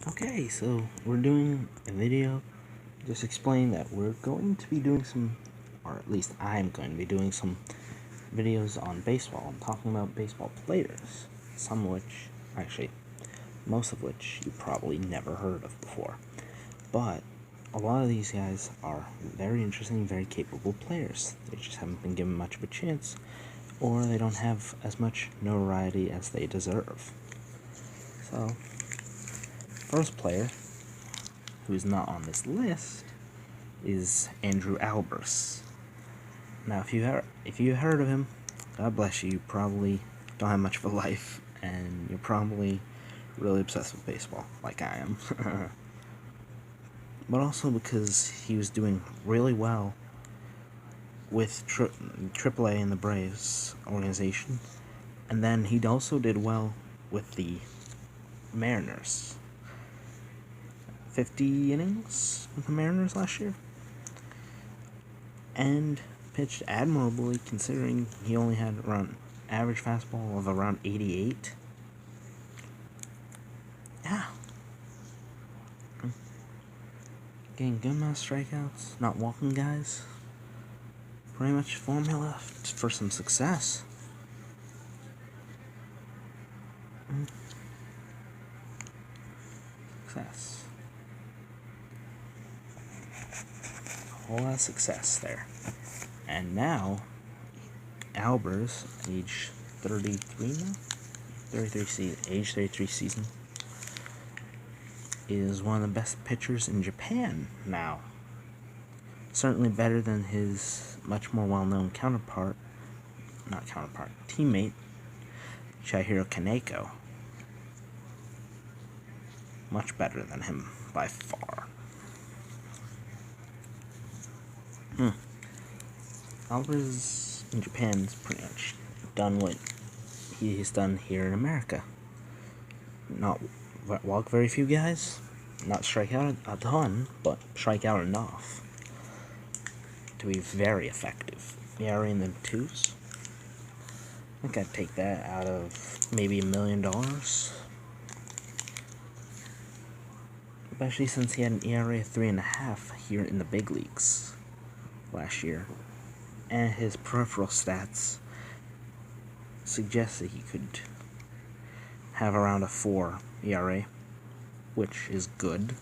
Okay, so we're doing a video just explaining that we're going to be doing some, or at least I'm going to be doing some videos on baseball. I'm talking about baseball players, some of which, actually, most of which you probably never heard of before. But a lot of these guys are very interesting, very capable players. They just haven't been given much of a chance, or they don't have as much notoriety as they deserve. So, first player who is not on this list is Andrew Albers. Now, if you heard of him, God bless you. You probably don't have much of a life, and you're probably really obsessed with baseball, like I am. But also because he was doing really well with AAA in the Braves organization, and then he also did well with the Mariners. 50 innings with the Mariners last year, and pitched admirably considering he only had around average fastball of around 88. Yeah. Getting good amount of strikeouts, not walking guys. Pretty much formula for some success. Success. A whole lot of success there. And now, Albers, age 33 now? Age 33 season, is one of the best pitchers in Japan now. Certainly better than his much more well-known teammate, Chihiro Kaneko. Much better than him by far. Albers in Japan has pretty much done what he's done here in America. Not walk very few guys, not strike out a ton, but strike out enough to be very effective. ERA in the twos. I think I'd take that out of maybe $1 million. Especially since he had an ERA of 3.5 here in the big leagues last year. And his peripheral stats suggest that he could have around a 4 ERA, which is good,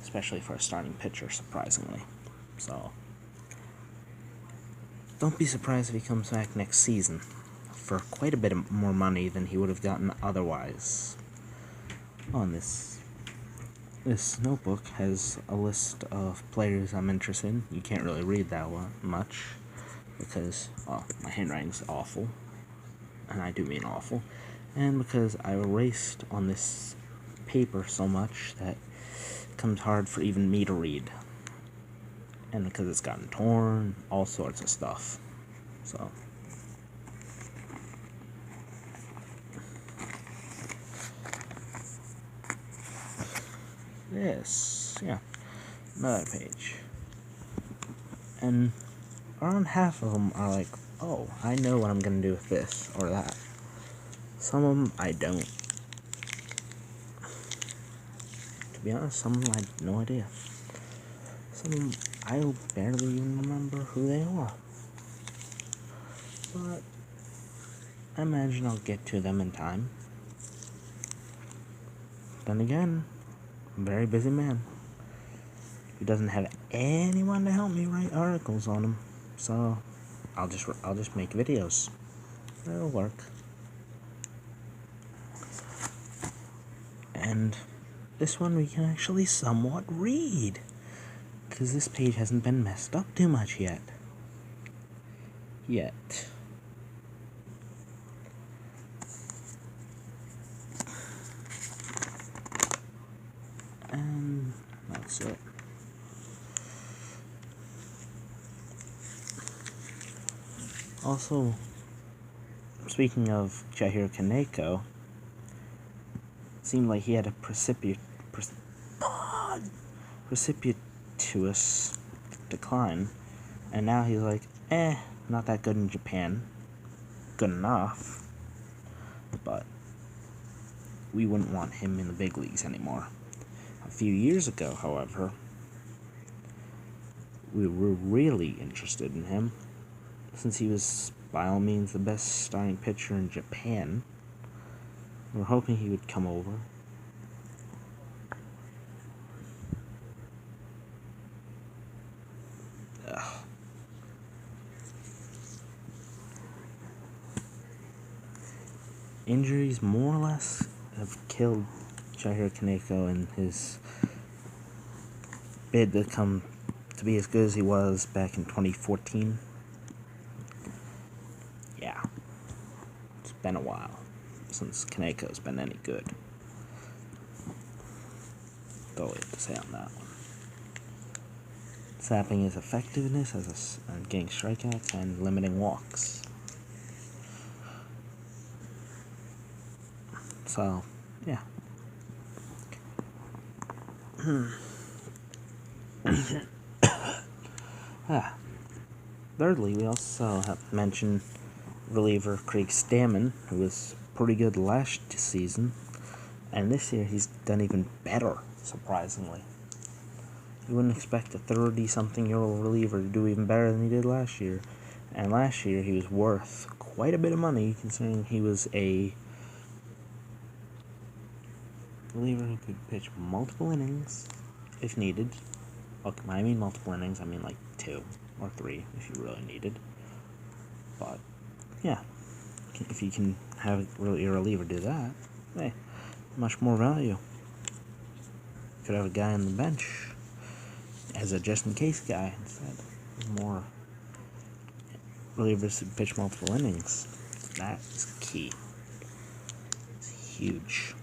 especially for a starting pitcher, surprisingly. So, don't be surprised if he comes back next season for quite a bit more money than he would have gotten otherwise. On this notebook has a list of players I'm interested in. You can't really read that much because, my handwriting's awful, and I do mean awful, and because I erased on this paper so much that it becomes hard for even me to read, and because it's gotten torn, all sorts of stuff. So, another page, and around half of them are like, oh, I know what I'm gonna do with this or that. Some of them I don't. To be honest, some of them I have no idea. Some of them I barely even remember who they are. But I imagine I'll get to them in time. Then again, I'm a very busy man who doesn't have anyone to help me write articles on them. So I'll just make videos. It'll work. And this one we can actually somewhat read, because this page hasn't been messed up too much yet. And that's it. Also, speaking of Chihiro Kaneko, it seemed like he had a precipitous decline, and now he's like, not that good in Japan. Good enough, but we wouldn't want him in the big leagues anymore. A few years ago, however, we were really interested in him, since he was by all means the best starting pitcher in Japan. We were hoping he would come over. Ugh. Injuries more or less have killed Chihiro Kaneko and his bid to come to be as good as he was back in 2014. Yeah, it's been a while since Kaneko's been any good. That's all we have to say on that one. Sapping his effectiveness as getting strikeouts and limiting walks. So, yeah. Thirdly, we also have mentioned reliever Craig Stammen, who was pretty good last season, and this year he's done even better, surprisingly. You wouldn't expect a 30-something-year-old reliever to do even better than he did last year, and last year he was worth quite a bit of money, considering he was a reliever who could pitch multiple innings if needed. Look, when I mean multiple innings, I mean like 2 or 3 if you really needed. But, yeah, if you can have your reliever do that, hey, much more value. You could have a guy on the bench as a just-in-case guy instead. More relievers who pitch multiple innings. That is key. It's huge.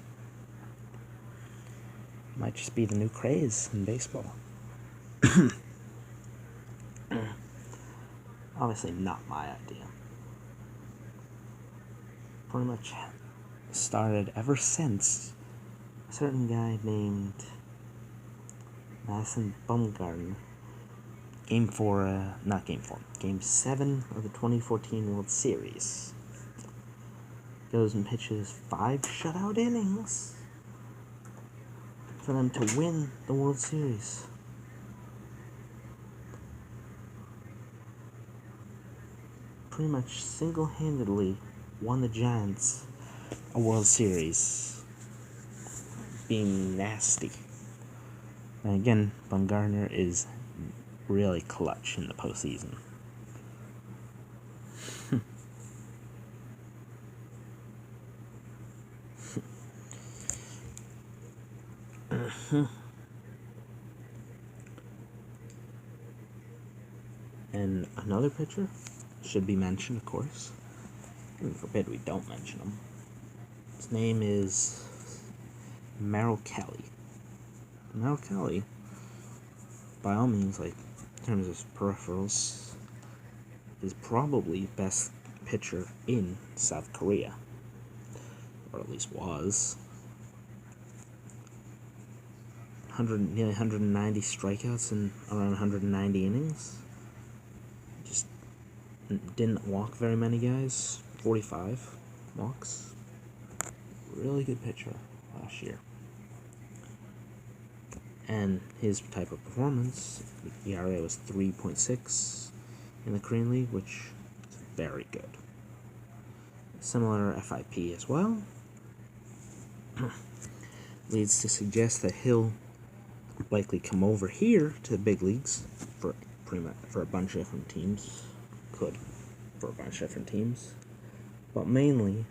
Might just be the new craze in baseball. Obviously not my idea. Pretty much started ever since a certain guy named Madison Bumgarner, Game 7 of the 2014 World Series, goes and pitches 5 shutout innings for them to win the World Series. Pretty much single-handedly won the Giants a World Series, being nasty. And again, Bumgarner is really clutch in the postseason. And another pitcher should be mentioned, of course. Heaven forbid we don't mention him. His name is Merrill Kelly. Merrill Kelly, by all means, like, in terms of peripherals, is probably best pitcher in South Korea. Or at least was. Nearly 190 strikeouts in around 190 innings. Just didn't walk very many guys. 45 walks. Really good pitcher last year. And his type of performance, the ERA was 3.6 in the Korean League, which is very good. Similar FIP as well. Leads to suggest that he'll likely come over here to the big leagues for a bunch of different teams. But mainly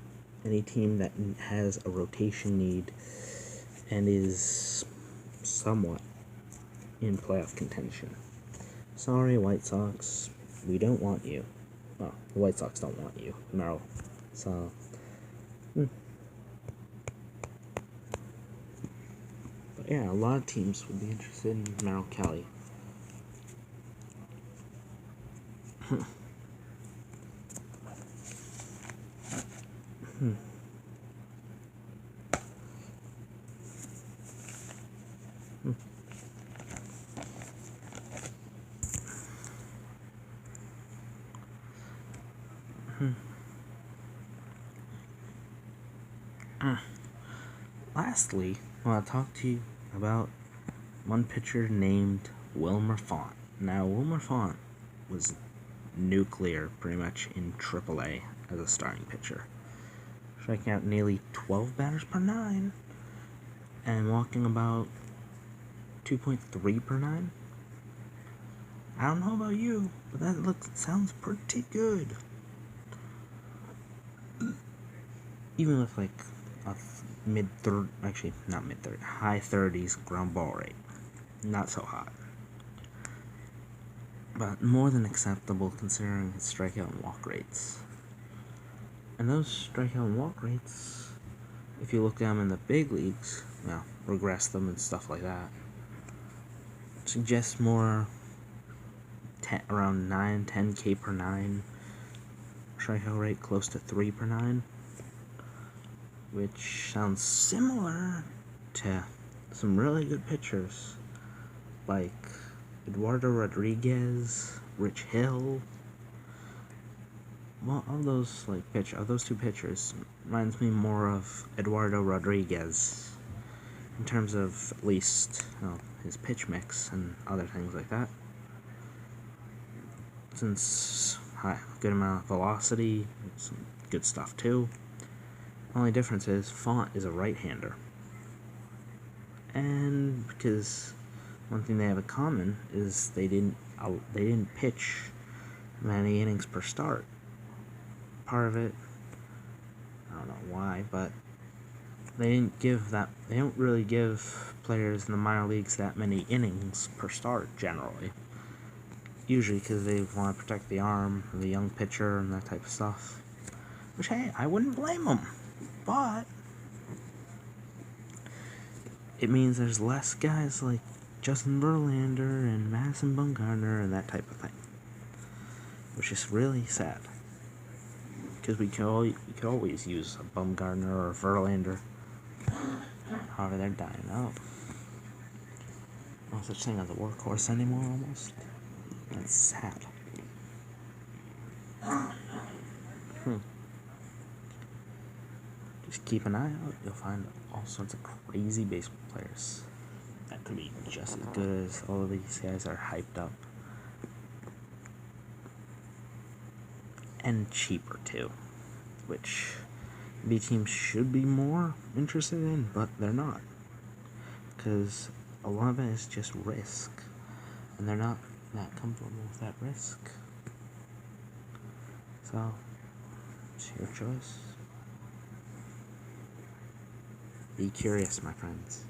any team that has a rotation need and is somewhat in playoff contention. Sorry, White Sox, we don't want you. Well, the White Sox don't want you, Merrill. So, but yeah, a lot of teams would be interested in Merrill Kelly. Lastly, I want to talk to you about one pitcher named Wilmer Font. Now, Wilmer Font was nuclear pretty much in AAA as a starting pitcher, striking out nearly 12 batters per nine and walking about 2.3 per nine. I don't know about you, but that sounds pretty good. Even with like a high 30s ground ball rate. Not so hot. But more than acceptable considering his strikeout and walk rates. And those strikeout and walk rates, if you look at them in the big leagues, regress them and stuff like that, suggest more around 9-10K per nine, strikeout rate close to 3 per nine, which sounds similar to some really good pitchers like Eduardo Rodriguez, Rich Hill. Well, of those two pitchers reminds me more of Eduardo Rodriguez in terms of at least his pitch mix and other things like that. Since good amount of velocity, some good stuff too. The only difference is Font is a right-hander, and because one thing they have in common is they didn't pitch many innings per start. Part of it, I don't know why, but they don't really give players in the minor leagues that many innings per start generally. Usually because they want to protect the arm of the young pitcher and that type of stuff. Which, hey, I wouldn't blame them. But it means there's less guys like Justin Verlander and Madison Bumgarner and that type of thing. Which is really sad. Because we could always use a Bumgarner or a Verlander. However, they're dying out. No such thing as a workhorse anymore, almost. That's sad. Just keep an eye out. You'll find all sorts of crazy baseball players that could be just as good as all of these guys are hyped up. And cheaper too, which B teams should be more interested in, but they're not, because a lot of it is just risk, and they're not that comfortable with that risk. So it's your choice. Be curious, my friends.